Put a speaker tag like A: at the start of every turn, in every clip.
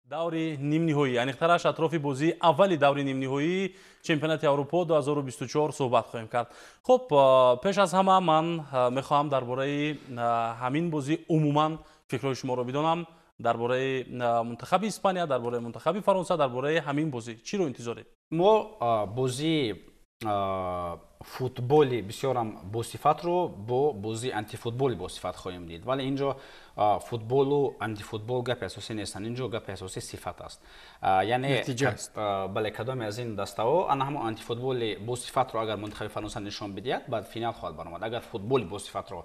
A: даври нимниҳоӣ аниқтараш атрофи бозии аввали даври нимниҳоии чемпионати аврупо 2024 суҳбат хоҳем кард. хуб, пеш аз ҳама ман мехоҳам дар бораи ҳамин бозӣ умуман фикрҳои шуморо бидонам. дар бораи мунтахаби Испания, дар бораи мунтахаби Фаронса, дар бораи ҳамин бозӣ чиро интизоред?
B: мо бозии футболи бисёрам босифатро бо бозии антифутболи босифат хоҳем дид, вале инҷо футболу антифутбол гапи асосӣ нестанд. Инҷо гапи асосӣ сифат аст, яъне бале кадоме аз ин дастаҳо ана ҳамон антифутболи босифатро агар мунтахаби Фаронса нишон бидиҳад, баъд финал хоҳад баромад. Агар футболи босифатро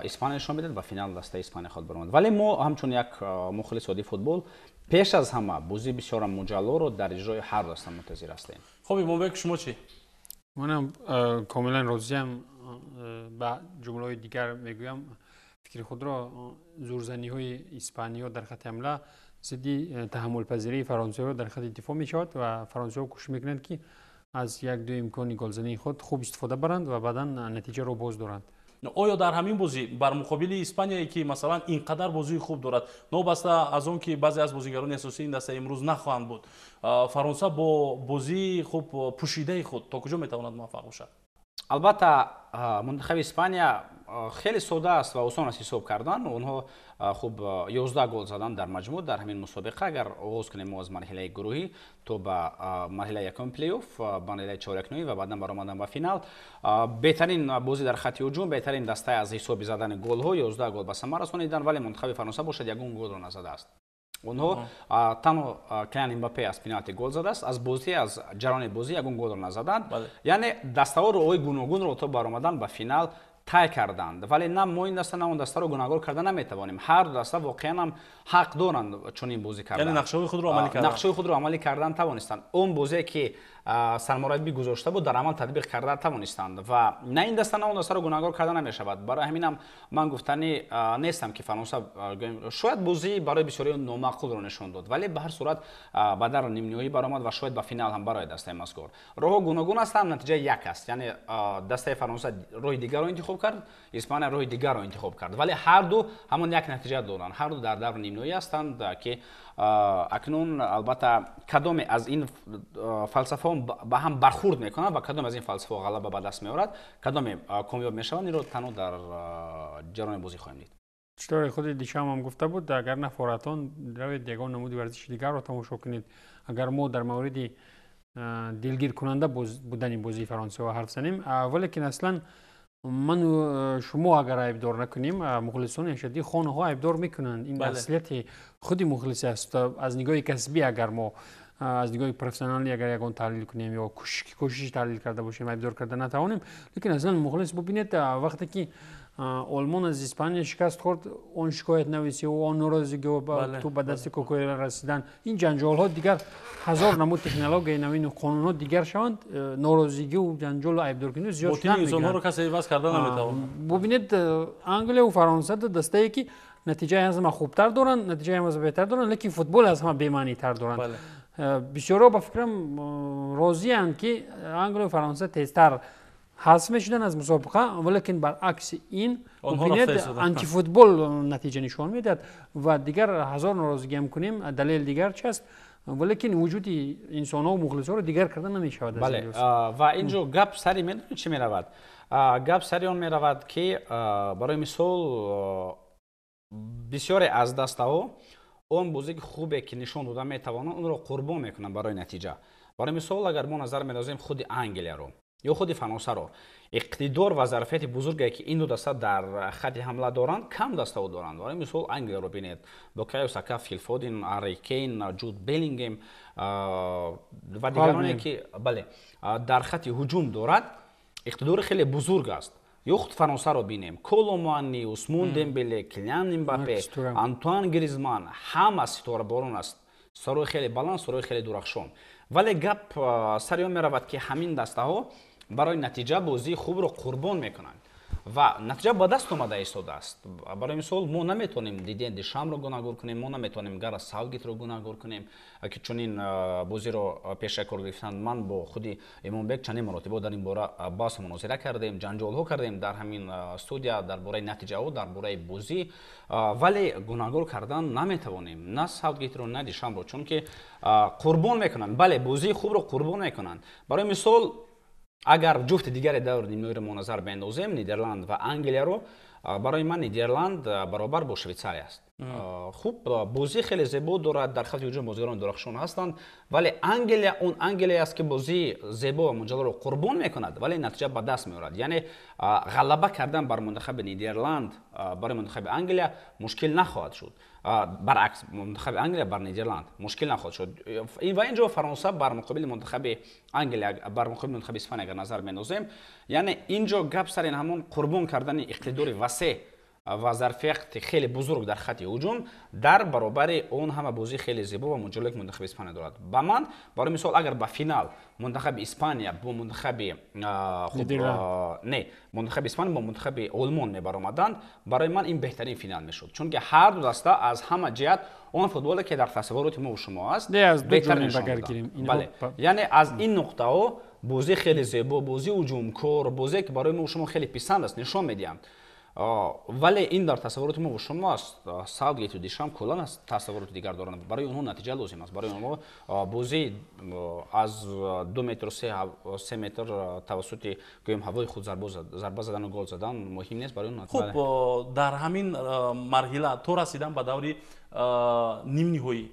B: Испания нишон бидиҳад, ба финал дастаи Испания хоҳад баромад. Вале мо ҳамчун як мухлис оди футбол пеш аз ҳама бозии бисёрам муҷаллоро дар иҷрои ҳар даста мунтазир ҳастем.
A: хуб, имомбек, шумо чӣ?
C: منم کاملا راضیم. با جمله دیگر میگویم فکر خود را زورزنی های اسپانیا در خط حمله ضد تحمل پذیری فرانسه را در خط دفاع می شود و فرانسه ها کوشش میکنند که از یک دو امکان گلزنی خود خوب استفاده برند و بعدا نتیجه را باز دارند.
A: оё дар ҳамин бозӣ бар муқобили Испанияе ки масалан инқадар бозии хуб дорад, нобаста аз он ки баъзе аз бозигарони асосии ин даста имрӯз нахоҳанд буд, Фаронса бо бозии хуб пӯшидаи худ то куҷо метавонад муваффақ бошад?
B: албатта мунтахаби Испания хеле сода аст ва осон аст ҳисоб кардан. онҳо хуб 11 гол задан дар маҷмӯъ дар ҳамин мусобиқа. агар оғоз кунем мо аз марҳилаи гурӯҳӣ то ба марҳилаи якум плей-офф, марҳилаи чорякнӯӣ ва баъдан баромадан ба финал, беҳтарин бозӣ дар хатти ҳуҷум, беҳтарин дастае аз ҳисоби задани голҳо 11 гол ба самар расонидан. вале мунтахаби Фаронса бошад ягон голро назадааст. онҳо танҳо Килиан Мбаппе аз пеналти гол задааст, аз бозӣ аз ҷараёни бозӣ ягон голро назаданд. яъне дастаҳо роҳҳои гуногунро то баромадан ба финал тай карданд. вале на мо ин даста на он дастаро гуногор карда наметавонем. ҳар ду даста воқеан ҳам ҳақ доранд чунин бозӣ кардан.
A: яъне нақшаҳои худро амалӣ кардан.
B: нақшаҳои худро амалӣ кардан тавонистанд. он бозие ки сармураббӣ гузошта буд дар амал татбиқ карда тавонистанд ва на ин даста на он дастаро гуногор карда намешавад. барои ҳаминам ман гуфтанӣ нестам ки Фаронса шояд бозии барои бисёриҳо номаъқулро нишон дод, вале ба ҳар сурат ба дар нимниҳоӣ баромад ва шояд ба финал ҳам барояд дастаи мазкур. роҳҳо гуногун ҳастанд, натиҷа як аст. яъне дастаи Фаронса роҳи дигарро интихоб кард, Испания роҳи дигарро интихоб кард, вале ҳар ду ҳамон як натиҷа доданд. ҳар ду дар давр нимниҳоӣ ҳастанд ки акнун албатта кадоме аз ин фалсафаҳо ба ҳам бархурд мекунад ва кадоме аз ин фалсафаҳо ғалаба ба даст меорад, кадоме комёб мешаванд, инро танҳо дар ҷараёни бозӣ хоҳем дид.
C: چطور خود دیشب هم گفته بود اگر نفارتان روید یگان نمود ورزش دیگر رو تماشا کنید. اگر ما در مورد دلگیر کننده بودن بازی فرانسه و حرف زنیم، ولی که اصلا من شما اگر عیبدار نکنیم مخلصان اشدی خانه ها عیبدار میکنند. این اصلیت خود مخلص است. از نگاه کسبی اگر ما از نگاه پروفسیونالی اگر یگان تحلیل کنیم یا کوشش تحلیل کرده باشیم عیبدار کرده نتوانیم. لیکن اصلا مخلص ببینید وقتی که آلمان از اسپانیا شکست خورد، اون شکایت نویسی و اون ناراضگی و تو به دست کوکوئلا رسیدن، این جنجال ها دیگر هزار نمود تکنولوژی نوین و قانون ها دیگر شوند، ناراضگی و جنجال و عیبدار کنی زیاد شدن میگن.
A: بوتین ها رو کسی عوض کرده نمیتونه.
C: ببینید انگلیس و فرانسه دسته ای که نتیجه از ما خوبتر دارن، نتیجه از بهتر دارن، لیکن فوتبال از همه بی‌معنی تر دارن. بسیارا با فکرم راضی اند که انگلیس و فرانسه تیزتر حذف میشدن از مسابقه، ولیکن برعکس این ببینید آنتی فوتبال نتیجه نشان میداد و دیگر هزار ناراضگی هم کنیم دلیل دیگر چی است، ولیکن وجود انسان ها و مخلص ها رو دیگر کرده نمیشود.
B: بله و اینجا گپ سری میدونید چی میرود؟ گپ سری اون میرود که برای مثال بسیاری از دسته ها اون بازی خوبه که نشان داده میتوانند اون رو قربان میکنن برای نتیجه. برای مثال اگر ما نظر می‌اندازیم خود انگلیس رو یا خود فرانسه رو، اقتدار و ظرفیت بزرگی که این دو دسته در خط حمله دارند کم دسته ها دارند. برای مثال انگلیس رو ببینید، بوکایو ساکا، فیل فودن، هری کین، جود بلینگهم و دیگرانی که بله در خط هجوم دارد اقتدار خیلی بزرگ است. یا خود فرانسه رو ببینیم، کولومانی، عثمان دمبله، کلیان امباپه، آنتوان گریزمان، همه ستاره بارون است. سروی خیلی بلند، سروی خیلی درخشان. ولی گپ سر آن میرود که همین دسته ها برای نتیجه بازی خوب رو قربان میکنند. ва натиҷа ба даст омада истодааст. Барои мисол мо наметонем Дидье Дешамро гуногор кунем, мо наметонем Гарет Саутгейтро гуногор кунем ки чунин бозиро пеша кор гирифтанд. Ман бо худи Эмомбек чандин маротиба дар ин бора баҳс мунозира кардем, ҷанҷолҳо кардем дар ҳамин студия дар бораи натиҷаҳо, дар бораи бозӣ, вале гуногор кардан наметавонем на Саутгейтро на Дешамро, чунки қурбон мекунанд. Бале бозии хубро қурбон мекунанд. Барои мисол агар ҷуфти дигаре давр нимоиро мо назар беандозем Нидерланд ва Англияро, барои ман Нидерланд баробар бо Швейтсария аст. хуб бозӣ хеле зебо дорад, дар хати ҳуҷум бозигарони дурахшон ҳастанд, вале Англия он Англия аст ки бозии зебо ва муҷаллоро қурбон мекунад, вале натиҷа ба даст меорад. Яъне ғалаба кардан бар мунтахаби Нидерланд барои мунтахаби Англия мушкил нахоҳад шуд. Баръакс мунтахаби Англия бар Нидерланд мушкил нахоҳад шуд. Ва инҷо Фаронса бар муқобили мунтахаби Англия, бар муқобили мунтахаби Испания агар назар менозем, яъне инҷо гап сари ҳамон қурбон кардани иқтидори васеъ ва зарфиқати хеле бузург дар хати ҳуҷум дар баробари он ҳама бозии хеле зебо ва муҷаллои ки мунтахаби Испания дорад. Ба ман барои мисол агар ба финал мунтахаби Испания бо мунтахаби мунтахаби Испания бо мунтахаби Олмон мебаромаданд, барои ман ин беҳтарин финал мешуд, чунки ҳар ду даста аз ҳама ҷиҳат он футболе ки дар тасаввуроти мо шумо аст беҳтар нишон доданд. Бале, яъне аз ин нуқтаҳо бозӣ хеле зебо, бозии ҳуҷумкор, бозие ки барои мо шумо хеле писанд аст нишон медиҳам. вале ин дар тасаввуроти мо шумо аст. Саутгейту Дешам куллан аз тасаввуроти дигар доранд. Барои онҳо натиҷа лозим аст. Барои онҳо бозӣ аз 2 метр 3 метр тавассути гӯем ҳавои худ зарба задану гол задан муҳим нест барои он.
A: хуб дар ҳамин марҳила то расидан ба даври нимниҳоӣ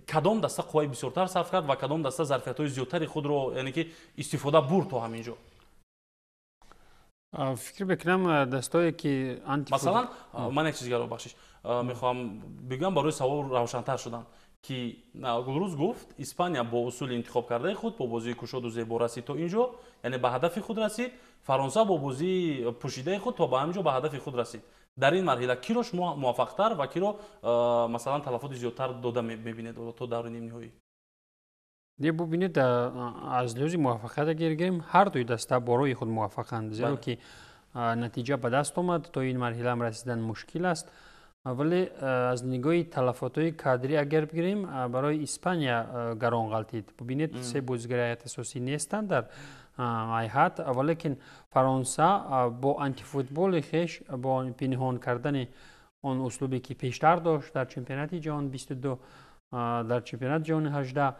A: кадом даста қувваи бисёртар сарф кард ва кадом даста зарфиятҳои зиёдтари худро яъне ки истифода бурд то ҳамин ҷо?
C: фикр мекунам дастое ки
A: масалан ман як чизгаро бахшиш мехоҳам бигӯям барои савол равшантар шудан ки Гулрӯз гуфт Испания бо усули интихоб кардаи худ бо бозии кушоду зебо расид то ин ҷо, яъне ба ҳадафи худ расид. Фаронса бо бозии пӯшидаи худ то ба ҳамин ҷо ба ҳадафи худ расид. дар ин марҳила киро шумо муваффақтар ва киро масалан талафоти зиёдтар дода мебинед то даври нимниҳоӣ?
C: бубинед аз лиҳози муваффақият агар гирем ҳар дуи даста бо роҳи худ муваффақанд, зеро ки натиҷа ба даст омад, то ин марҳилаам расидан мушкил аст. вале аз нигоҳи талафотҳои кадрӣ агар бигирем, барои Испания гарон ғалтид. бубинед се бозигари ҳайати асосӣ нестанд дар ҳайат, валекин Фаронса бо антифутболи хеш, бо пинҳон кардани он услубе ки пештар дошт дар чемпионати ҷаҳон 22, дар чемпионати ҷаҳони 18,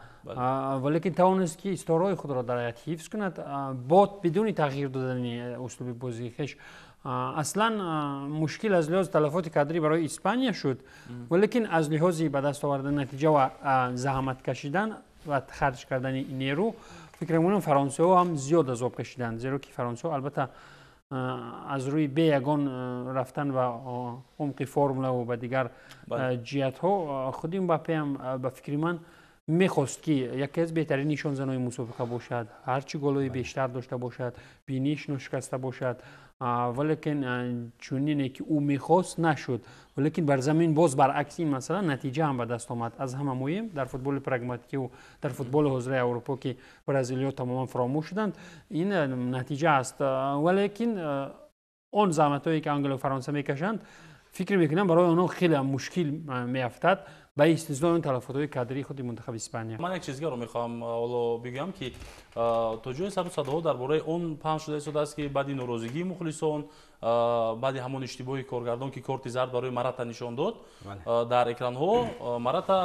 C: валекин тавонист ки истораҳои худро дар ҳайат ҳифз кунад бо бидуни тағйир додани услуби бозии хеш. аслан мушкил аз лиҳози талафоти кадрӣ барои Испания шуд, валекин аз лиҳози ба даст овардани натиҷа ва заҳмат кашидан ва харҷ кардани нерӯ фикр мекунам фаронсиҳо ҳам зиёд азоб кашиданд, зеро ки фаронсиҳо албатта аз рӯи бе ягон рафтан ба умқи формула ва дигар ҷиҳатҳо худи Мбаппе ҳам ба фикри ман мехост ки яке аз беҳтарин нишонзанои мусобиқа бошад, ҳарчи голҳои бештар дошта бошад, биниш ношикаста бошад, валекин чунине ки ӯ мехост нашуд. валекин бар замин боз баръакси ин масъала натиҷа ҳам ба даст омад. аз ҳама муҳим дар футболи прагматикиву дар футболи ҳозираи Аврупо ки бразилиё тамоман фаромӯш шуданд, ин натиҷа аст. валекин он заҳматҳое ки Англия ва Фаронса мекашанд фикр мекунам барои онҳо хеле мушкил меафтад ба истиснои он талафотҳои кадрии худи мунтахаби Испания.
A: ман як чизгаро мехоҳам ҳоло бигӯям ки то ҷои сару садоҳо дар бораи он паҳн шуда истодааст ки баъди норозигии мухлисон, баъди ҳамон иштибоҳи коргардон ки корти зард барои Марата нишон дод дар экранҳо, Марата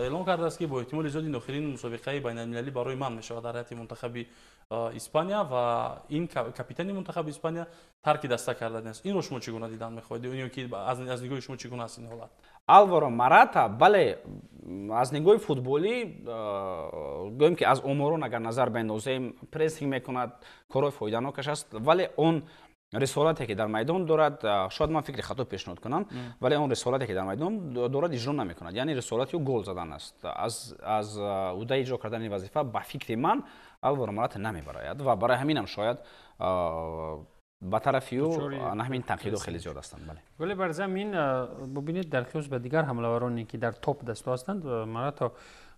A: эълон кардааст ки бо эҳтимоли зиёди охирин мусобиқаи байналмилалӣ барои ман мешавад дар ҳайати мунтахаби Испания ва ин капитани мунтахаби Испания тарки даста карданааст. инро шумо чӣ гуна дидан мехоҳед? ки аз нигоҳи шумо чӣ гуна аст ин ҳолат?
B: Алваро Марата бале аз нигоҳи футболӣ гӯем ки аз оморон агар назар беандозем прессинг мекунад, корҳои фоиданокаш аст, вале он рисолате ки дар майдон дорад, шояд ман фикри хато пешниҳод кунам, вале он рисолате ки дар майдон дорад иҷро намекунад, яъне рисолати ӯ гол задан аст. аз удаи иҷро кардани вазифа ба фикри ман Алваро Марата намебарояд ва барои ҳаминам шояд ба тарафи ӯ ҳамин танқидҳо хеле зиёд ҳастанд.
C: вале бар замин бубинед дар хиёс ба дигар ҳамлавароне ки дар топ дасто ҳастанд, Марата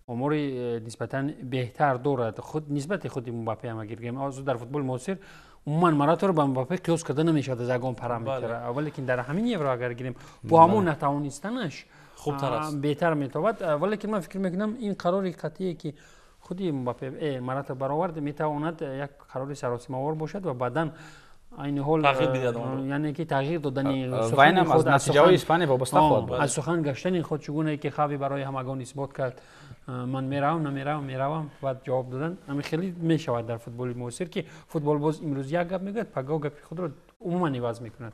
C: آماری نسبتاً بهتر دارد. خود نسبت خود مباپه هم اگر گیم از در فوتبال معاصر عموما مراتب رو با مباپه قیاس کرده نمیشه از اگون پارامتر. اولی که در همین یورو اگر گیریم با همون نتوانستنش
A: خوبتر است،
C: بهتر میتواند. ولی که من فکر میکنم این قراری قطعی که خودی مباپه مراتب برآورد میتواند یک قرار سراسیمه‌وار باشد و بعداً این حال
A: تغییر بدهد،
C: یعنی که تغییر دادن
B: سخن خود از نتیجه اسپانیا وابسته خود
C: از سخن گشتن خود چگونه که خوابی برای همگان اثبات کرد من میروم نمیروم و جواب دادن همین خیلی میشود در فوتبال معاصر که فوتبال باز امروز یک گپ میگه پگاه گپ خود رو عموما عوض میکند.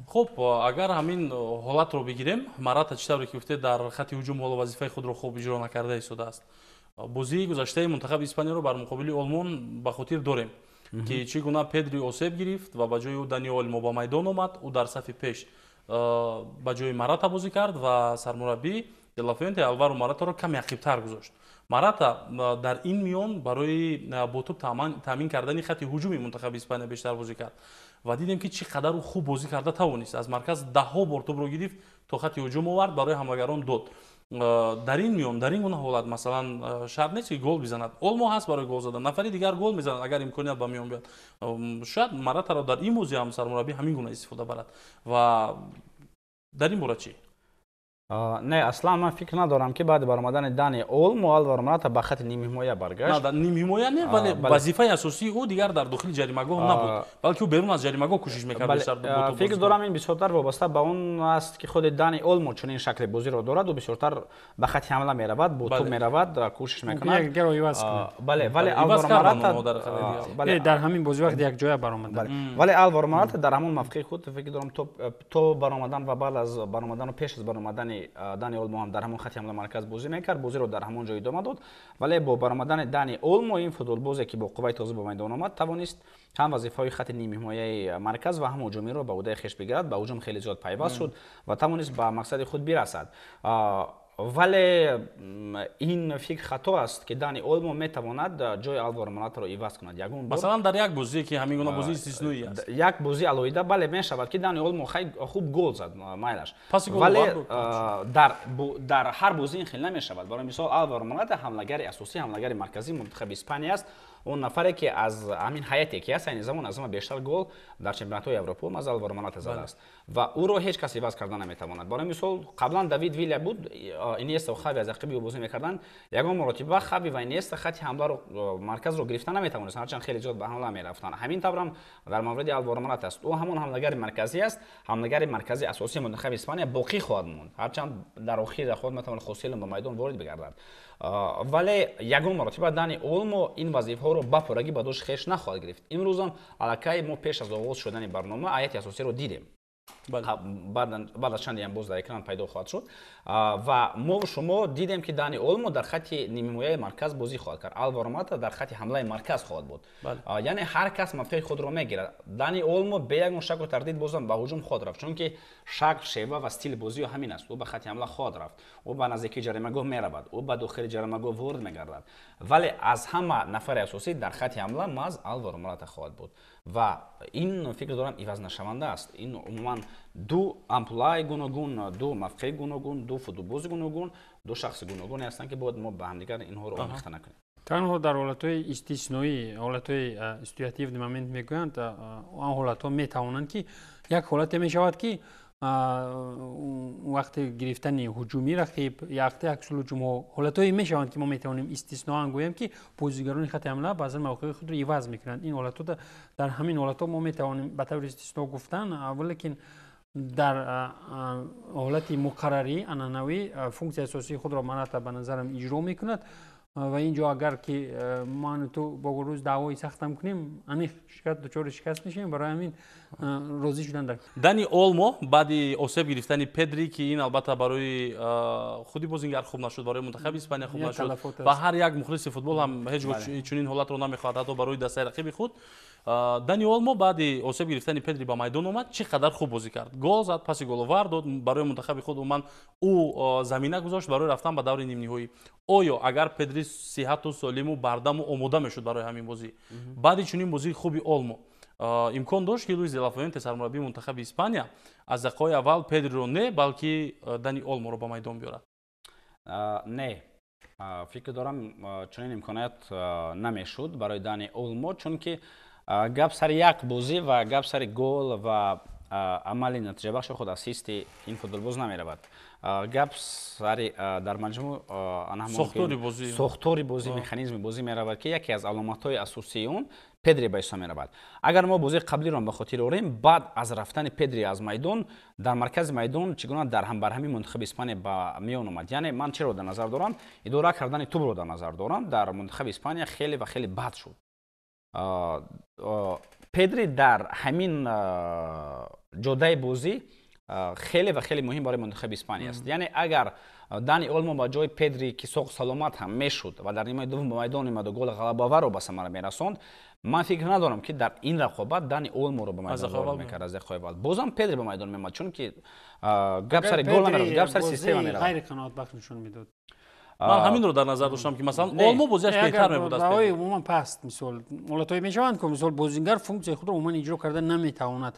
A: خب اگر همین حالت رو بگیریم، مراتا چطوری که گفته در خط هجوم حال وظیفه خود رو خوب اجرا نکرده ایستاده است. بازی گذشته منتخب اسپانیا رو بر مقابل آلمان به خاطر داریم که چگونه پدری اوسیب گرفت و به جای او دانی اولمو با میدان آمد. او در صف پیش به جای مراتا بازی کرد و سرمربی دلافونته آلوارو مراتا رو کمی عقب‌تر گذاشت. مراتا در این میان برای با توپ تامین کردن خط هجومی منتخب اسپانیا بیشتر بازی کرد و دیدیم که چقدر او خوب بازی کرده توانست از مرکز 10 بار توپ رو گرفت تا خط هجوم آورد برای حملگران داد. در این میان در این گونه حالت مثلا شرط نیست که گل بزند، اولمو هست برای گل زدن، نفری دیگر گل میزند اگر امکانیت به میان بیاد. شاید مراتا را در این موضوع هم سرمربی همین گونه استفاده برد و در این باره چی؟
B: نه اصلا من فکر ندارم که بعد برآمدن دانی اولمو آلوارو مراتا به خط نیم حمایه برگشت.
A: نه در نیم حمایه نه، ولی وظیفه اساسی او دیگر در داخل جریمه‌گاه نبود، بلکه او بیرون از جریمه‌گاه کوشش می‌کرد.
B: فکر دارم این بسیارتر وابسته به اون است که خود دانی اولمو چون این شکل بازی رو دارد و بسیارتر به خط حمله میرود، با توپ میرود، کوشش میکند. بله ولی آلوارو مراتا
C: در همین بازی وقت یک جای برآمد.
B: ولی آلوارو مراتا در همون موقع خود فکر دارم تو برآمدن و بعد از برآمدن و پیش از برآمدن دانی اولمو هم در همون خط حمله مرکز بازی میکرد، بازی رو در همون جای ادامه داد. ولی با برآمدن دانی اولمو این فوتبال بازی که با قوای تازه به میدان آمد توانست هم وظیفه‌های خط نیم حمایه مرکز و هم هجومی رو به عهده خویش بگیرد، به هجوم خیلی زیاد پیوست شد و توانست به مقصد خود برسد. ولی این فکر خطا است که دانی اولمو میتواند جای آلوارو مراتا رو عوض کند.
A: مثلا در یک بازی که همین گونه بازی استثنایی است،
B: یک بازی علایده بله میشود که دانی اولمو خیلی خوب گل زد مایلش، ولی در هر بازی این خیلی نمیشود. برای مثال آلوارو مراتا حمله‌گر اساسی، حمله‌گر مرکزی منتخب اسپانیا است، اون نفری که از همین حیاتی که است این زمان از همه بیشتر گل در چمپیونات‌های اروپا از آلوارو مراتا زده است و او رو هیچ کسی عوض کردن نمیتواند. برای مثال قبلا دیوید ویلا بود، اینیستا و خاوی از عقبی بازی میکردن، یگان مراتبه خاوی و اینیستا خط حمله رو مرکز رو گرفتن نمیتوانستن، هرچند خیلی زیاد به حمله میرفتن. همین طور هم در مورد آلوارو مراتا است، او همون حمله‌گر مرکزی است، حمله‌گر مرکزی اساسی منتخب اسپانیا باقی خواهد موند، هرچند در آخر خود میتواند خوسیل به میدان وارد بگردد. ولی یگان مراتبه دانی اولمو این وظیفه ها رو به پورگی به دوش خویش نخواهد گرفت. امروز هم الکی ما پیش از آغاز شدن برنامه آیت اساسی رو دیدیم، بعد از چندی هم باز در اکران پیدا خواهد شد و ما و شما دیدیم که دانی اولمو در خط نیم حمایه مرکز بازی خواهد کرد، آلوارو مراتا در خط حمله مرکز خواهد بود. یعنی هر کس موقع خود رو میگیره. دانی اولمو به یک شک و تردید بازم به هجوم خواهد رفت، چون که شکل شیوه و استیل بازی همین است. او به خط حمله خواهد رفت، او به نزدیکی جریمه‌گاه میرود، او به داخل جریمه‌گاه وارد میگردد، ولی از همه نفر اساسی در خط حمله ماز آلوارو مراتا خواهد بود و این فکر دارم عوض نشونده است. این عموما دو امپلای گوناگون، دو موقع گوناگون، دو فوتبالباز گوناگون، دو شخص گوناگون هستند که باید ما به هم دیگر اینها رو آمیخته نکنیم.
C: تنها در حالت‌های استثنایی، حالت‌های استویاتیو دمامنت میگویند، آن حالت‌ها میتوانند که یک حالت میشود که وقت گرفتن هجومی رقیب یا وقت اکسل هجوم حالت‌هایی میشوند که ما میتوانیم استثنا گوییم که بازیگران خط حمله بعضا مواقع خود رو عوض میکنند. این حالت‌ها در همین حالت‌ها ما میتوانیم به طور استثنا گفتن، ولیکن در حالت مقرری عنعنوی فونکسیون اساسی خود را مراتا به نظرم اجرا میکند و اینجا اگر که ما تو با روز دعوای سختم کنیم انیخ شکست دچار شکست میشیم. برای همین راضی شدن در
A: دانی اولمو بعد اوسیب گرفتن پدری که این البته برای خودی بازیگر خوب نشد، برای منتخب اسپانیا خوب نشد و هر یک مخلص فوتبال هم هیچ چنین حالت رو نمیخواد حتی برای دسته رقیب خود. دانی اولمو بعد اوسیب گرفتن پدری با میدان اومد، چقدر خوب بازی کرد، گل زد، پاس گل آورد، برای منتخب خود اومد او زمینه گذاشت برای رفتن به دور نیم نهایی. آیا اگر پدری صحت و سالم و بردم و آماده میشد برای همین بازی، بعد چنین بازی خوبی اولمو امکان داشت که لوئیس دلافونته سرمربی منتخب اسپانیا از دقیقه اول پدری رو نه بلکه دانی اولمو رو با میدان بیارد؟
B: نه، фикр дорам чунин имконият намешуд барои Дани Олмо, чунки гап сари як бозӣ ва гап сари гол ва амали натиҷабахши худ ассисти ин футболбоз намеравад. Гап сари дар маҷмӯъ сохтори бозӣ, механизми бозӣ меравад ки яке аз аломатҳои асосии он Педри ба ҳисоб меравад. Агар мо бозии қаблиро ба хотир орем, баъд аз рафтани Педри аз майдон, дар маркази майдон чӣ гуна дар ҳамбарҳамии мунтахаби Испания ба миён омад. Яъне ман чиро дар назар дорам, идора кардани тӯбро дар назар дорам, дар мунтахаби Испания хеле ва хеле бад шуд. Педри дар ҳамин ҷодаи бозӣ хеле ва хеле муҳим барои мунтахаби Испания аст. Яъне агар Дани Олмо ба ҷои Педри ки соғ саломат ҳам мешуд ва дар нимаи дуввум ба майдон омаду голи ғалабаоварро ба самара мерасонд, ман фикр надорам ки дар ин рақобат Дани Олморо ба майдон ворид мекард аз захои аввал. Бозам Педри ба майдон меомад, чунки гап сари гол намеравад, гап сари система меравад.
C: ғайри қаноатбахш нишон медод.
A: ман ҳаминро дар назар доштам ки масалан Олмо бозиаш беҳтар мебуд аст.
C: Баҳои умуман паст мисол ҳолатҳое мешаванд ки мисол бозингар функсияи худро умуман иҷро карда наметавонад.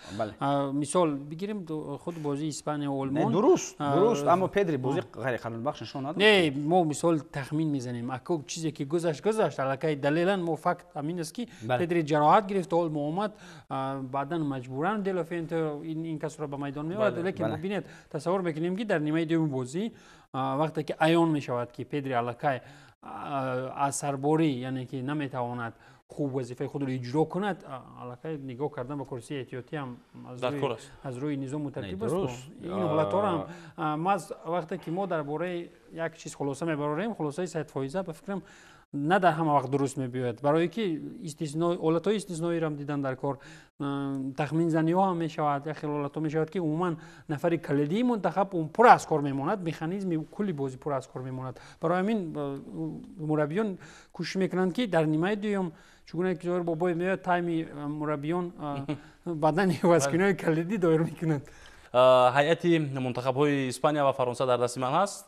C: Мисол бигирем худ бозии Испания Олмон.
B: Дуруст, аммо Педри бозӣ ғайри қаноатбахш нишон надод.
C: Не, мо мисол тахмин мезанем. Ако чизе ки гузашт, аллакай далелан мо факт амин аст ки Педри ҷароҳат гирифт, Олмо омад, баъдан маҷбуран Делофенте ин касро ба майдон меорад. Лекин бибинед, тасаввур мекунем ки дар нимаи дуюми бозӣ вақте ки аён мешавад ки Педри аллакай аз сарборӣ, яъне ки наметавонад хуб вазифаи худро иҷро кунад, аллакай нигоҳ кардан ба курсии эҳтиётӣ ҳам аз рӯи низому тартиб аст. Ин ҳолатҳоро маз вақте ки мо дар бораи як чиз хулоса мебарорем, хулосаи садфоиза ба фикрам не дар ҳама вақт дуруст мебиёяд, барое ки ҳолатҳои истисноиро дидам дар кор, тахминзаниҳо ҳам мешавад, як хел ҳолатҳо мешавад ки умуман нафари калидии мунтахаб пур аз кор мемонад, механизми кулли бозӣ пур аз кор мемонад. Барои ҳамин мураббиён кӯшиш мекунанд ки дар нимаи дуюм чӣ гуна ки Зоҳир Бобоев меояд, тайми мураббиён баъдан ивазкуниҳои калидӣ доир мекунанд.
A: ҳайати мунтахабҳои Испания ва Фаронса дар дасти ман ҳаст.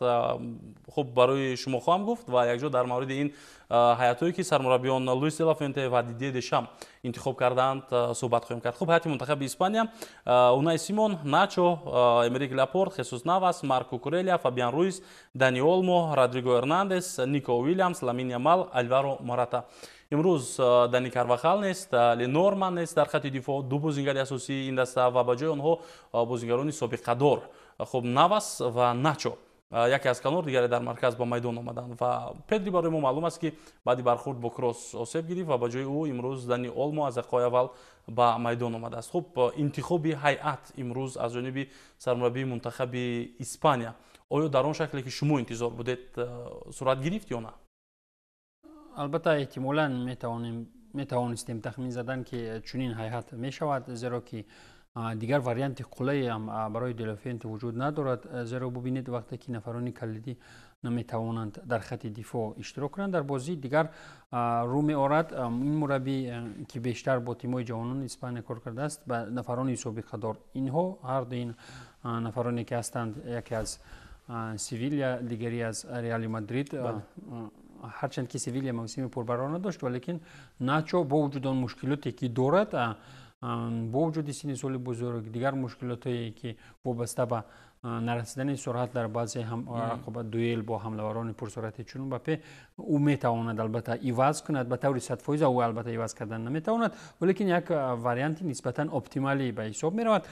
A: хуб барои шумо хоҳам гуфт ва якҷо дар мавриди ин ҳайатҳое ки сармураббиён Луис де ла Фуэнте ва Дидие Дешам интихоб карданд суҳбат хоҳем кард. Хуб ҳайати мунтахаби Испания: Унай Симон, Начо, Эмерик Лапорт, Хесус Навас, Марко Курелия, Фабиан Руис, Дани Олмо, Родриго Эрнандес, Нико Уильямс, Ламин Ямал, Альваро Мората. имрӯз Дани Карвахал нест, Ленорман нест дар хатти дифоъ, ду бозингари асосии ин даста ва ба ҷои онҳо бозингарони собиқадор хуб Навас ва Начо, яке аз канор, дигаре дар марказ ба майдон омаданд ва Педри барои мо маълум аст ки баъди бархурд бо кросс осеб гирифт ва ба ҷои ӯ имрӯз Дани Олмо аз дақиқаҳои аввал ба майдон омадааст. Хуб интихоби ҳайат имрӯз аз ҷониби сармураббии мунтахаби Испания оё дар он шакле ки шумо интизор будед сурат гирифт ё на?
C: албатта эҳтимолан метавонистем тахмин задан ки чунин ҳайат мешавад, зеро ки дигар варианти қулае ҳам барои Делофенте вуҷуд надорад. Зеро бубинед вақте ки нафарони калидӣ наметавонанд дар хатти дифоъ иштирок кунанд дар бозӣ, дигар рӯ меорад ин мураббӣ ки бештар бо тимҳои ҷавонони Испания кор кардааст ба нафарони собиқадор. Инҳо ҳарду ин нафароне ки ҳастанд, яке аз Севилья, дигари аз Реали Мадрид. ҳарчанд ки Севилья мавсими пурбарор надошт, валекин Начо бо вуҷуди он мушкилоте ки дорад, бо вуҷуди синни соли бузург, дигар мушкилотое ки вобаста ба нарасидани суръат дар баъзе рақобат дуэл бо ҳамлаварони пурсуръати чун Мбаппе, ӯ метавонад албатта иваз кунад. Ба таври 100% ӯ албатта иваз кардан наметавонад, валекин як варианти нисбатан оптималӣ ба ҳисоб меравад.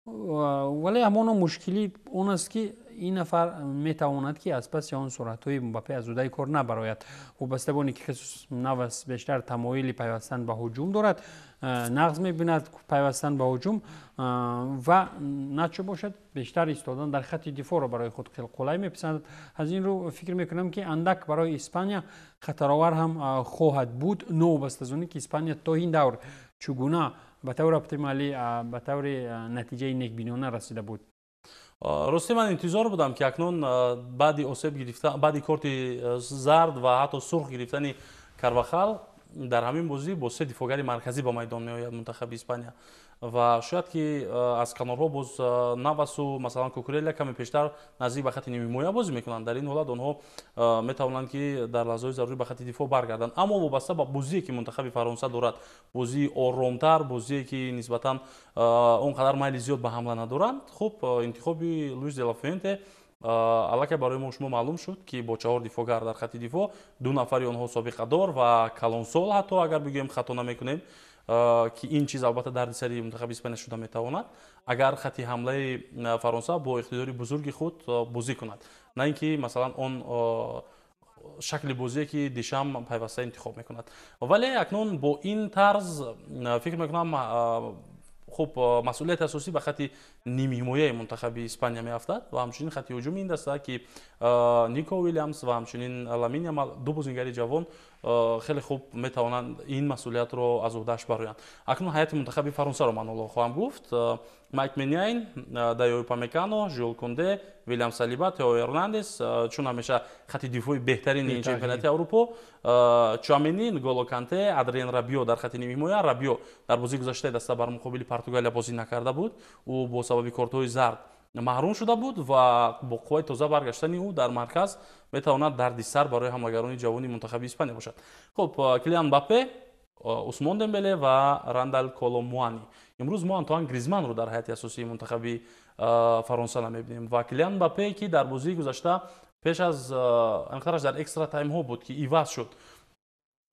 C: вале ҳамоно мушкилӣ он аст ки ин нафар метавонад ки аз паси он суръатҳои Мбаппе аз удаи кор набарояд. вобаста ба оне ки Хесус Навас бештар тамоили пайвастан ба ҳуҷум дорад, нағз мебинад пайвастан ба ҳуҷум, ва Начо бошад бештар истодан дар хатти дифоъро барои худ қулай меписандад. аз ин рӯ фикр мекунам ки андак барои Испания хатаровар ҳам хоҳад буд, новобаста аз оне ки Испания то ин давр чӣ гуна ба таври оптималӣ ба таври натиҷаи некбинона расида буд.
A: росте ман интизор будам ки акнун баъди осеб гирифтан, баъди корти зард ва ҳатто сурх гирифтани Карвахал дар ҳамин бозӣ бо се дифоъгари марказӣ ба майдон меояд мунтахаби Испания ва шояд ки аз канорҳо боз Навасу масалан Кукурелия каме пештар наздик ба хатти нимҳимоя бозӣ мекунанд. Дар ин ҳолат онҳо метавонанд ки дар лаҳзаҳои зарури ба хатти дифоъ баргарданд. Аммо вобаста ба бозие ки мунтахаби Фаронса дорад, бозии оромтар, бозие ки нисбатан он қадар майли зиёд ба ҳамла надоранд, хуб интихоби Луис де ла Фуэнте аллакай барои мо шумо маълум шуд ки бо 4 дифоъгар дар хатти дифоъ 2 нафари онҳо собиқадор ва калонсол ҳатто агар бигӯем хато намекунем ки ин чиз албатта дардисари мунтахаби Испания шуда метавонад агар хатти ҳамлаи Фаронса бо иқтидори бузурги худ бозӣ кунад, на ин ки масалан он шакли бозие ки Дешам пайваста интихоб мекунад. Вале акнун бо ин тарз фикр мекунам خب مسئولیت اساسی به خط نیمه حمایه منتخب اسپانیا میافتد و همچنین خط هجوم این دسته که نیکو ویلیامز و همچنین لامین یامال دو بازیگر جوان خیلی خوب میتوانند این مسئولیت رو از عهده‌اش برآورند. اکنون هیئت منتخب فرانسه رو من خواهم گفت: مایک منیاین، دایو پامکانو، ژول کونده، ویلیام سالیبا، تئو هرناندز، چون همیشه خط دفاعی بهترین این چمپیونات اروپا، چوامینی، نگولو کانته، ادریان رابیو در خط نیمه حمایه. رابیو در بازی گذشته دسته بر مقابل پرتغالیا بازی نکرده بود و با سبب کارت‌های زرد محروم شده بود و با قوای تازه برگشتن او در مرکز میتواند دردسر برای حملهگران جوانی منتخب اسپانیا باشد. خب کلیان مباپه، عثمان دمبله و راندال کولوموانی. امروز ما آنتوان گریزمان رو در هیئت اساسی منتخب فرانسه نمیبینیم و کلیان مباپه که در بازی گذشته پیش از انقدرش در اکسترا تایم ها بود که ایواز شد،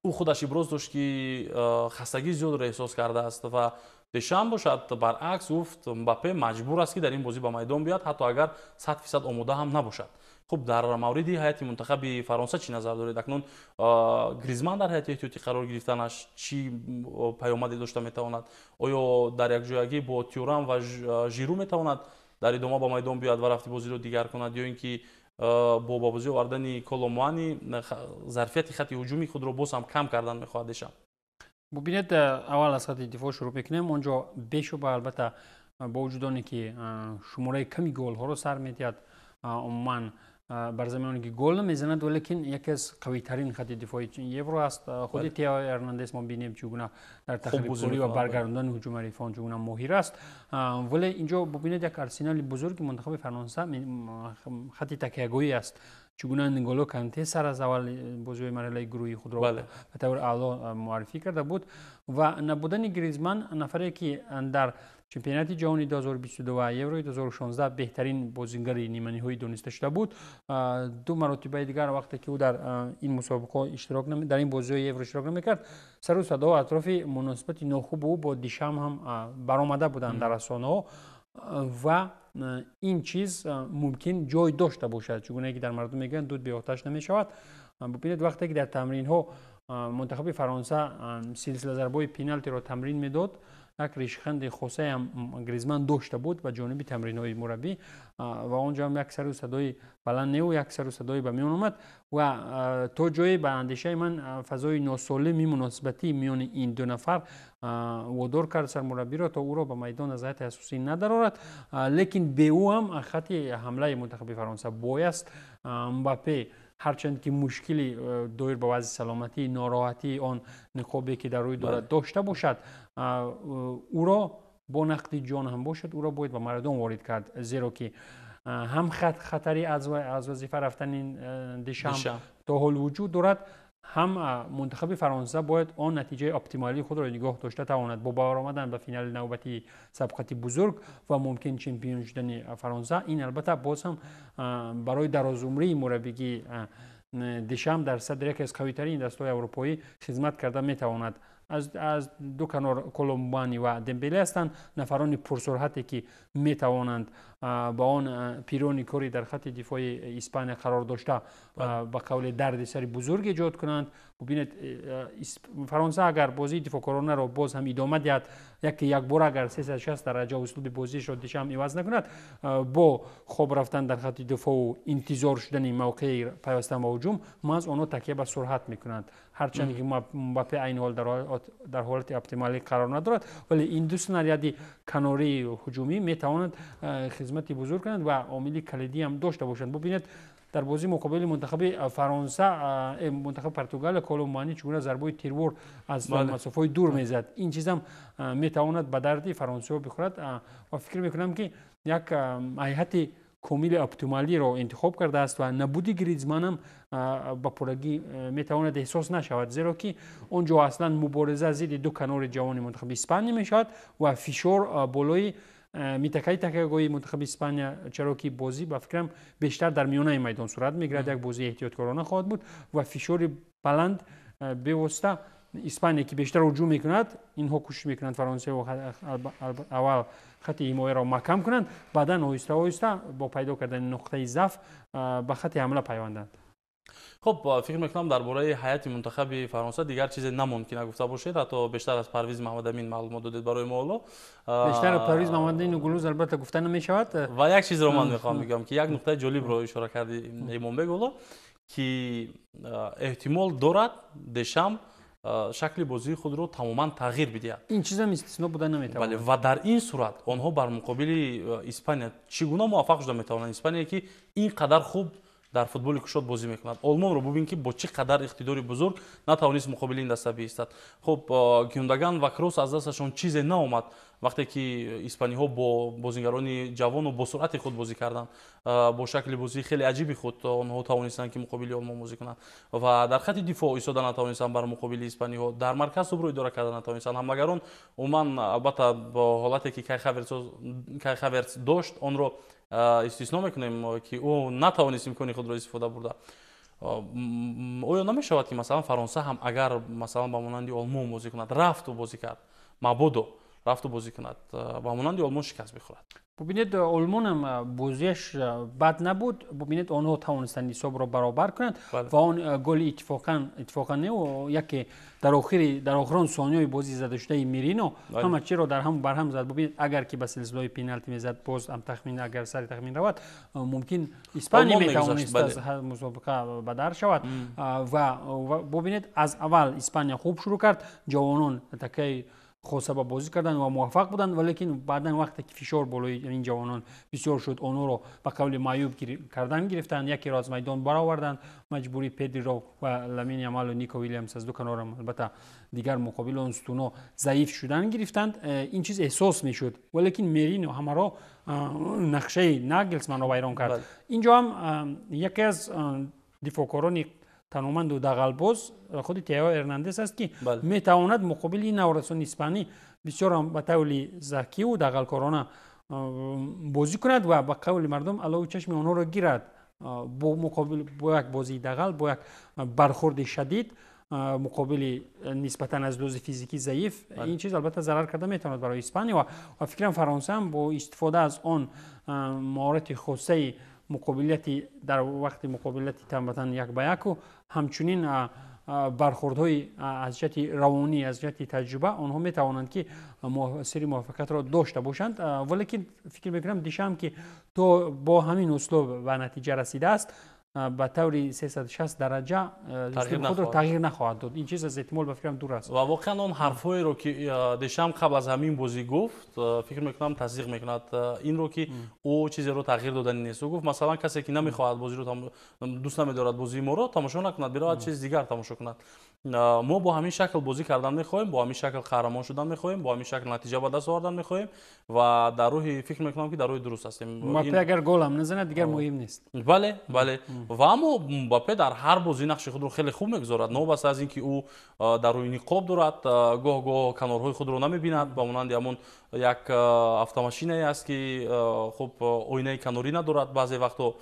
A: او خودش ابراز داشت که خستگی زیاد را احساس کرده است و دشام باشد برعکس گفت مباپه مجبور است که در این بازی به میدان بیاد حتی اگر 100% آماده هم نباشد. خب در مورد هیئت منتخب فرانسه چی نظر دارید؟ اکنون گریزمان در هیئت احتیاطی قرار گرفتنش چی پیامدی داشته میتواند؟ آیا در یک جایگی با تیورام و ژیرو میتواند در ادامه به میدان بیاد و رفتی بازی رو دیگر کند یا اینکه با بازی آوردن کولوموانی ظرفیت خط هجومی خود رو باز هم کم کردن میخواهد دشام؟
C: ببینید اول از خط دفاع شروع میکنیم. اونجا بیشتر البته با وجود آنی که شماره کمی گل ها رو سر میدهد عموما بر زمینی که گل نمیزند ولیکن یکی از قوی ترین خط دفاعی یورو است. خود تئو هرناندز ما بینیم چگونه در تخریب کاری و برگرداندن هجوم حریفان چگونه ماهر است. ولی اینجا ببینید یک آرسنال بزرگ منتخب فرانسه خط تکیه‌گویی است. چگونه نگولو کانته سر از اول بازی مرحله گروهی خود را به طور اعلی معرفی کرده بود و نبودن گریزمان نفری که در چمپیونات جهانی 2022 و یورو 2016 بهترین بازیگر نیمه نهایی دانسته شده بود. دو مرتبه دیگر وقتی که او در این مسابقه اشتراک در این بازی یورو اشتراک نمیکرد، سر و صدا و اطراف مناسبت ناخوب او با دیشام هم برآمده بودند در رسانه‌ها و این چیز ممکن جای داشته باشد چگونه که در مردم میگن دود به آتش نمیشود. ببینید وقتی که در تمرین ها منتخب فرانسه سلسله ضربات پنالتی را تمرین میداد، یک ریشخند خاصه هم گریزمان داشته بود و جانب تمرین های مربی و اونجا هم یک سر و صدای بلند و یک سر و صدای به میان آمد و تا جایی به اندیشه من فضای ناسالمی مناسبتی میان این دو نفر وادار کرد سرمربی را تا او را به میدان از هیئت اساسی ندرآورد. لیکن به او هم خط حمله منتخب فرانسه بایست مباپه هرچند که مشکلی دایر به وضع سلامتی ناراحتی آن نقابی که در روی دارد داشته باشد، او را با نقد جان هم باشد او را باید به میدان وارد کرد، زیرا که هم خطری از وظیفه رفتن دشام تا حال وجود دارد، هم منتخب فرانسه باید آن نتیجه اپتیمالی خود را نگاه داشته تواند با آمدن به فینال نوبتی سابقه بزرگ و ممکن چمپیون شدن فرانسه. این البته باز هم برای درازعمری مربیگی دشام در صدر یکی از قوی‌ترین دسته‌های اروپایی خدمت کرده میتواند. از دو کنار کولوموانی و دمبله هستند نفران پرسرعتی که میتوانند با آن پیرونی کاری در خط دفاعی اسپانیا قرار داشته با قول دردسر بزرگ ایجاد کنند. ببینید فرانسه اگر بازی دفاعکارانه را باز هم ادامه دهد، یک بار اگر 360 درجه اسلوب بازیش را دشام عوض نکند، با خوب رفتن در خط دفاع و انتظار شدن موقع پیوستن به هجوم ما از آنها تکیه به سرعت میکنند. هرچند که مباپه این حال در حالت اپتیمالی قرار ندارد، ولی این دو سناریو کناری و هجومی میتوانند خدمتی بزرگ کنند و عامل کلیدی هم داشته باشند. ببینید در بازی مقابل منتخب فرانسه منتخب پرتغال کولوموانی چگونه ضربه تیرور از مسافه دور میزد، این چیز هم میتواند به درد فرانسه بخورد و فکر میکنم که یک هیئت کامل اپتیمالی را انتخاب کرده است و نبودی گریزمان هم با پرگی میتواند احساس نشود، زیرا که اونجا اصلا مبارزه ضد دو کنار جوان منتخب اسپانیا میشود و فشار بالای میتکای تکگوی منتخب اسپانیا چرا که بازی با فکرم بیشتر در میانه میدان صورت میگیرد یک بازی احتیاطکارانه خواهد بود و فشار بلند به واسطه اسپانیا که بیشتر هجوم میکند اینها کوشش میکنند فرانسه و اول خط حمایه را محکم کنند بعدا آهسته آهسته با پیدا کردن نقطه ضعف به خط حمله پیوندند.
A: خب فکر میکنم درباره هیئت منتخب فرانسه دیگر چیزی نممکن نگفته باشید، حتی بیشتر از پرویز محمد امین معلومات دادید برای ما.
C: بیشتر از پرویز محمد امین و گلوز البته گفته نمیشود
A: و یک چیز رو من میخوام بگم که یک نقطه جالب رو اشاره کردی ایمان بگو که احتمال دارد دشم شکل بازی خود رو تماما تغییر بدهد.
C: این چیز هم استثنا بوده نمیتواند.
A: بله و در این صورت آنها بر مقابل اسپانیا چگونه موفق شده میتوانند؟ اسپانیا که اینقدر خوب در فوتبال کشات بازی میکند، آلمان رو ببین که با چه قدر اقتداری بزرگ نتوانست مقابل این دسته بایستد. خب گوندگان و کروس از دستشون چیزی ناآمد وقتی که اسپانیا ها با بازیگران جوان و با سرعت خود بازی کردند، با شکل بازی خیلی عجیبی خود آنها توانستند که مقابل آلمان بازی کنند و در خط دفاع ایستادن نتوانستند بر مقابل اسپانیا ها، در مرکز رو اداره کردن نتوانستند. حملگران عموما البته با حالتی که کای خاورتس داشت آن رو استثنا میکنیم که او نتوانست امکان خود را استفاده برده. آیا نمیشود که مثلا فرانسه هم اگر مثلا با مانند آلمان بازی کند، رفت و بازی کرد مبادا رفت و بازی کند با مانند آلمان شکست بخورد؟
C: ببینید آلمان هم بازیش بد نبود، ببینید آنها توانستند حساب را برابر کنند و آن گل اتفاقا نه و یکی در آخرین ثانیه بازی زده شده میرینو همه چی را در هم برهم زد. ببینید اگر که به سلسله پنالتی میزد باز هم تخمین اگر سر تخمین رود ممکن اسپانیا میتوانست از مسابقه به در شود و ببینید از اول اسپانیا خوب شروع کرد، جوانان تکی خواسته با بازی کردن و موفق بودند، ولیکن بعدا وقتی که فشار بالای این جوانان بسیار شد آنها رو به قول معیوب کردن گرفتند، یکی را از میدان برآوردند، مجبوری پدری رو و لامین یامال و نیکو ویلیامز از دو کنار البته دیگر مقابل اون ستونو ضعیف شدن گرفتند. این چیز احساس میشد، ولیکن مرینو همه را نقشه ناگلزمن رو ویران کرد. اینجا هم یکی از دفاعکاران تنومند و دغل‌باز خود تیو ارناندز است که میتواند مقابل این نورسون اسپانی بسیار به طور ذکی و دغل‌کارانه بازی کند و به قول مردم علاوه چشم آنها را گیرد. با مقابل با یک بازی دغل، با یک برخورد شدید مقابل نسبتا از دوز فیزیکی ضعیف، این چیز البته ضرر کرده میتواند برای اسپانیا و فکرم فرانسه هم با استفاده از آن مهارت خاصه مقابلتی در وقت مقابلتی تنبتن یک به یک و همچنین برخوردهای از جهت روانی از جهت تجربه آنها می توانند که سری موفقیت را داشته باشند. ولیکن فکر میکنم دیشم که تو با همین اسلوب و نتیجه رسیده است به طور 360 درجه خود را تغییر نخواهد داد. این چیز از احتمال به فکرم دور است.
A: و واقعا اون حرفایی رو که دشم قبل از همین بازی گفت فکر میکنم تصدیق میکند این رو که او چیزی رو تغییر دادن نیست. او گفت مثلا کسی که نمیخواهد بازی رو دوست نمیدارد بازی ما رو تماشا نکند، برود چیز دیگر تماشا کند. ما با همین شکل بازی کردن میخوایم، با همین شکل قهرمان شدن میخوایم، با همین شکل نتیجه به دست آوردن میخوایم و در روح فکر میکنم که در روح درست هستیم.
C: مباپه اگر گل هم نزنه دیگر مهم نیست.
A: بله و اما مباپه در هر بازی نقش خود رو خیلی خوب میگذارد، نه بس از اینکه او در روی نقاب دارد، گاه کنارهای خود رو نمیبیند، با مانند همون یک автомашine است که خب آینه کناری ندارد، بعضی وقتا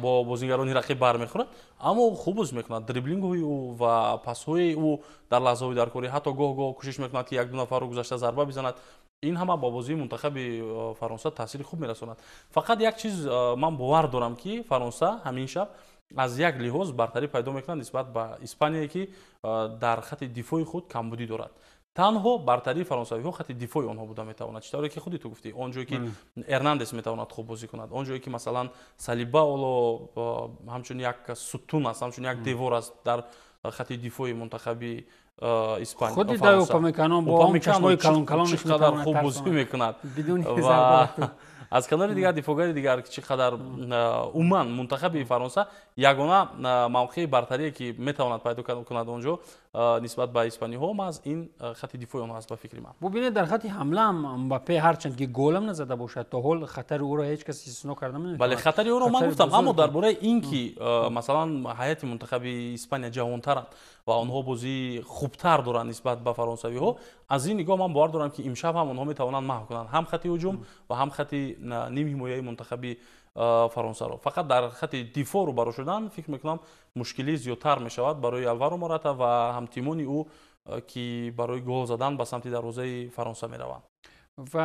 A: با بازیگران رقیب برمیخورد، اما خوب بازی میکند. دریبلینگ های او و پاس های او در لحظه های درکاری حتی گاه کوشش میکند که یک دو نفر رو گذشته ضربه بزند. این همه با بازی منتخب فرانسه تاثیر خوب میرساند. فقط یک چیز من باور دارم که فرانسه همین شب از یک لحاظ برتری پیدا میکنند نسبت به اسپانیایی که در خط دفاعی خود کمبودی دارد. تنها برتری فرانسوی ها خط دفاعی آنها بوده میتواند، چطوری که خودی تو گفتی اونجایی که ارناندز میتواند خوب بازی کند، اونجایی که مثلا سالیبا اولو همچون یک ستون است، همچون یک دیوار است در خط دفاعی منتخب اسپانیا.
C: خودی داو پامیکانو با هم چشمای کلان کلانش
A: چقدر خوب بازی میکند
C: بدون ضربه.
A: از کنار دیگر دفاعگر دیگر که چقدر عموما منتخب فرانسه یگانه موقع برتری که میتواند پیدا کند اونجا نسبت به اسپانیا ها از این خط دفاعی اونها است به فکر من.
C: ببینید در خط حمله هم مباپه هرچند که گل هم نزده باشد تا حال خطر او را هیچ کسی استثنا کرده نمیتونه.
A: بله خطر او را من گفتم، اما درباره این که مثلا هیئت منتخب اسپانیا جوان‌ترند و آنها بازی خوبتر دارند نسبت به فرانسوی ها. از این نگاه من باور دارم که امشب هم آنها میتوانند محو کنند هم خط هجوم و هم خط نیم حمایه منتخب فرانسه رو. فقط در خط دفاع رو برو شدن فکر میکنم مشکلی زیادتر میشود برای الوارو موراتا و هم تیمونی او که برای گل زدن به سمت دروازه فرانسه میروند.
C: و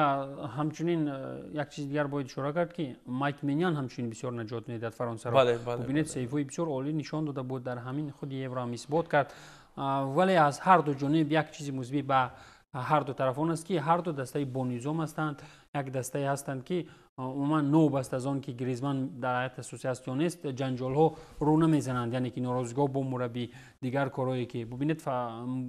C: همچنین یک چیز دیگر باید اشاره کرد که مایک مینیان همچنین بسیار نجات میداد فرانسه را. ببینید سیفوی بسیار عالی نشان داده بود در همین خود یورو هم اثبات کرد. ولی از هر دو جانب یک چیز مثبت به هر دو طرفان است که هر دو دسته بونیزوم هستند. یک دسته هستند که عموما نو بست از آن که گریزمان در هیئت اسوسیاسیون است جنجال ها رو نمیزنند، یعنی که ناراضی‌ها با مربی دیگر کارهایی که ببینید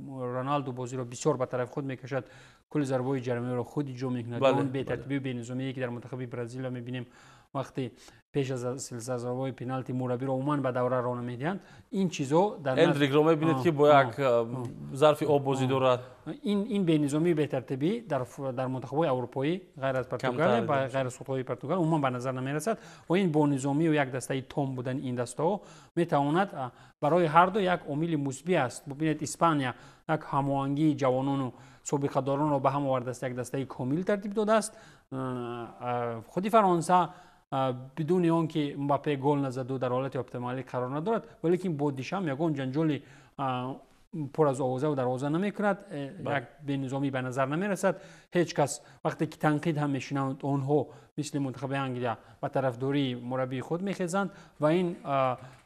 C: رونالدو بازی را بسیار به طرف خود میکشد، کل ضربه‌های جریمه را خود جمع میکند. اون به ترتیبی به نظامی که در منتخب برزیل میبینیم وقتی پیش از سلسله ضربه‌های پنالتی مربی را عموما به دوره راه نمیدهند. این چیزا در
A: اندریک رو میبینید که با یک ظرف آب بازی دارد. این
C: به نظامی به ترتیبی در منتخب‌های اروپایی غیر از پرتغال و غیر از خودروی پرتغال عموما به نظر نمیرسد و این با نظامی و یک دسته تام بودن این دسته میتواند برای هر دو یک عامل مثبت است. ببینید اسپانیا یک هماهنگی جوانان و سابقه داران را به هم آورده است، یک دسته کامل ترتیب داده است. خود فرانسه بدون آنکه مباپه گل نزد و در حالت اپتیمالی قرار ندارد، ولی که با دیشم یگان جنجالی پر از آوازه و دروازه نمی کند، یک به نظامی به نظر نمی رسد. هیچ کس وقتی که تنقید هم میشنند آنها مثل منتخب انگلیا و طرفداری مربی خود میخیزند و این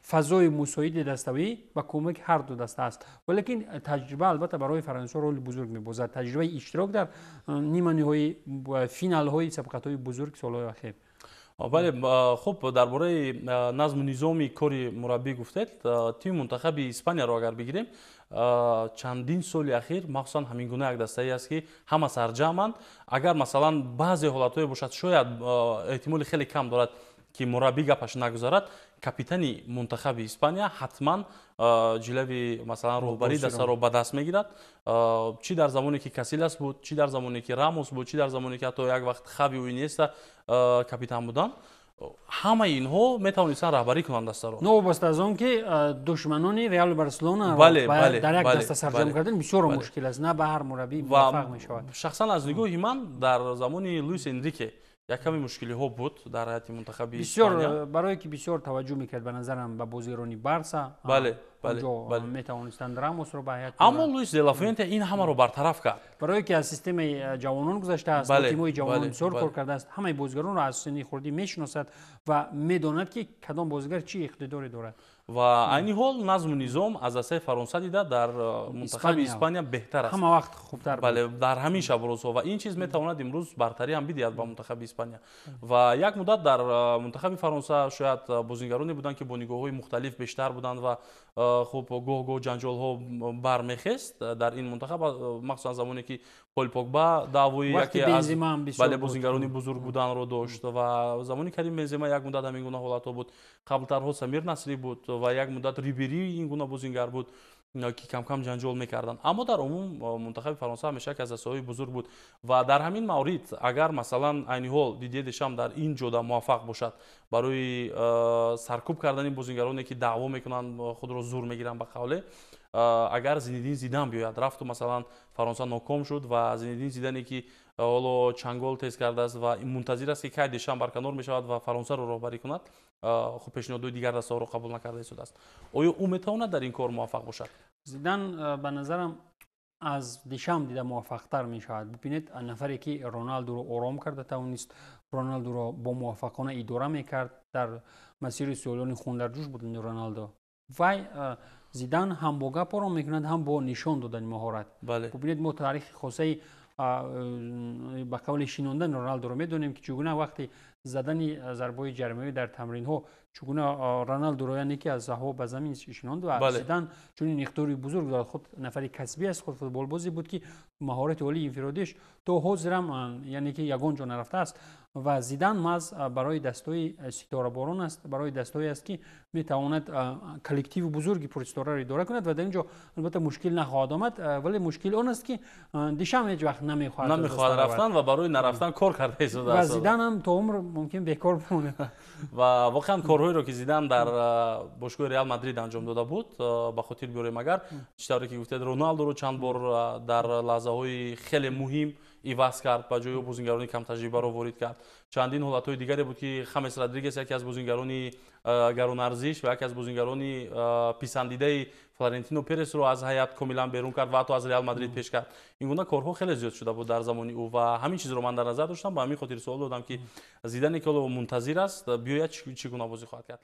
C: فضای مساعد دستوی و کمک هر دو دسته است. ولیکن تجربه البته برای فرانسه رول بزرگ می‌بازد، تجربه اشتراک در نیمه نهایی و فینال های سابقه‌های بزرگ سال‌های اخیر.
A: بله خب درباره نظم و نظامی کاری مربی گفتید. تیم منتخب اسپانیا رو اگر بگیریم چندین سال اخیر مخصوصا همین گونه یک دسته ای است که همه سرجمند. اگر مثلا بعضی حالت‌های باشد شاید احتمال خیلی کم دارد که مربی گپش نگذارد، کاپیتانی منتخب اسپانیا حتما جلوی مثلا رهبری دسته رو به دست میگیرد. چی در زمانی که کاسیلاس بود، چی در زمانی که راموس بود، چی در زمانی که حتی یک وقت خاوی و اینیستا کاپیتان بودند، همه اینها میتوانستند رهبری کنند دسته رو.
C: نوبست از آن که دشمنان ریال بارسلونا در یک دسته سرجم کردن بسیار مشکل است، نه به هر مربی موفق میشود.
A: شخصا از نگاه من در زمان لوئیس انریکه یک کمی مشکلی ها بود در هیئت منتخب
C: بسیار برای که بسیار توجه میکرد به نظرم به بازیرانی بارسا.
A: بله
C: میتوانستند راموس رو به هیئت،
A: اما لوئیس دلافوینته این همه رو برطرف کرد.
C: برای که از سیستم جوانان گذشته است، تیم‌های جوانان بسیار کار کرده است، همه بازیگران رو از سن خردی میشناسد و میداند که کدام بازیگر چی اقتداری دارد.
A: و این حال نظم و نظام از دسته فرانسه دیده در منتخب اسپانیا بهتر است،
C: همه وقت خوبتر.
A: بله در همین شب روزها و این چیز میتواند امروز برتری هم بدهد به منتخب اسپانیا. و یک مدت در منتخب فرانسه شاید بازیگرانی بودند که با نگاه‌های مختلف بیشتر بودند و خب گوه جنجال ها برمیخست در این منتخب، مخصوصا زمانی که پول پوگبا دعوی یکی از بازیگرانی بزرگ بودن رو داشت و زمانی کریم بنزما یک مدت همین گونه حالت بود. قبلترها سمیر نصری بود و یک مدت ریبری این گونه بازیگر بود که کم کم جنجال میکردن. اما در عموم منتخب فرانسه همیشه از دسته‌های بزرگ بود و در همین مورد اگر مثلا عین حال دیدیه دشام در این جودا موفق باشد برای سرکوب کردن این بازیگرانی که دعوا میکنن خود رو زور میگیرن به قوله، اگر زینیدین زیدان بیاید رفت و مثلا فرانسه ناکام شد و زینیدین زیدانی که حالا چنگال تیز کرده است و منتظر است که کی دشام برکنار میشود و فرانسه رو راهبری کند، خب پیشنهادهای دیگر دسته رو قبول نکرده شده است. آیا او میتواند در این کار موفق باشد؟
C: زیدان به نظرم از دیشام دیده موفق تر می شود. ببینید نفری که رونالدو رو آرام کرده توانست رونالدو رو با موفقانه اداره میکرد. در مسیر سالانی خون در جوش بود رونالدو. وای زیدان هم با گپ آرام میکند هم با نشان دادن مهارت. ببینید ما تاریخ خاصی با قول شیناندن رونالدو رو میدونیم که چگونه وقتی زدن ضربه جریمه در تمرین ها چگونه رونالدو رو یعنی که از زها به زمین شیناند و زیدان چون این اختیاری بزرگ داشت، خود نفری کسبی است، خود فوتبال بازی بود که مهارت عالی انفرادیش تو حضرم یعنی که یگان جا نرفته است و زیدان ماز برای دستای ستاره بارون است، برای دستایی است که میتواند کلکتیو بزرگی پرستاره را اداره کند و در اینجا البته مشکل نخواهد آمد، ولی مشکل اون است که دیشام هیچ وقت نمیخواهد
A: رفتن و برای نرفتن کار کرده است.
C: و زیدان هم تا عمر мумкин бекор бимонад.
A: ва воқеан корҳоеро ки зидан дар бошгоҳи Реал Мадрид анҷом дода буд, ба хотир биёрем агар читавре ки гуфтед Роналдоро чанд бор дар лаҳзаҳои хеле муҳим иваз кард, ба ҷои бозингарони камтаҷрибаро ворид кард. Чандин ҳолатҳои дигаре буд ки Хамес Родригес яке аз бозингарони гаронарзиш ва яке аз бозингарони писандидаи Флорентино Пересро аз ҳайат комилан берун кард ва ҳатто аз Реал Мадрид пеш кард. Ин гуна корҳо хеле зиёд шуда буд дар замони ӯ ва ҳамин чизро ман дар назар доштам. Ба ҳамин хотир суол додам ки Зидане ки ҳоло мунтазир аст, биёяд чӣ гуна бозӣ хоҳад кард.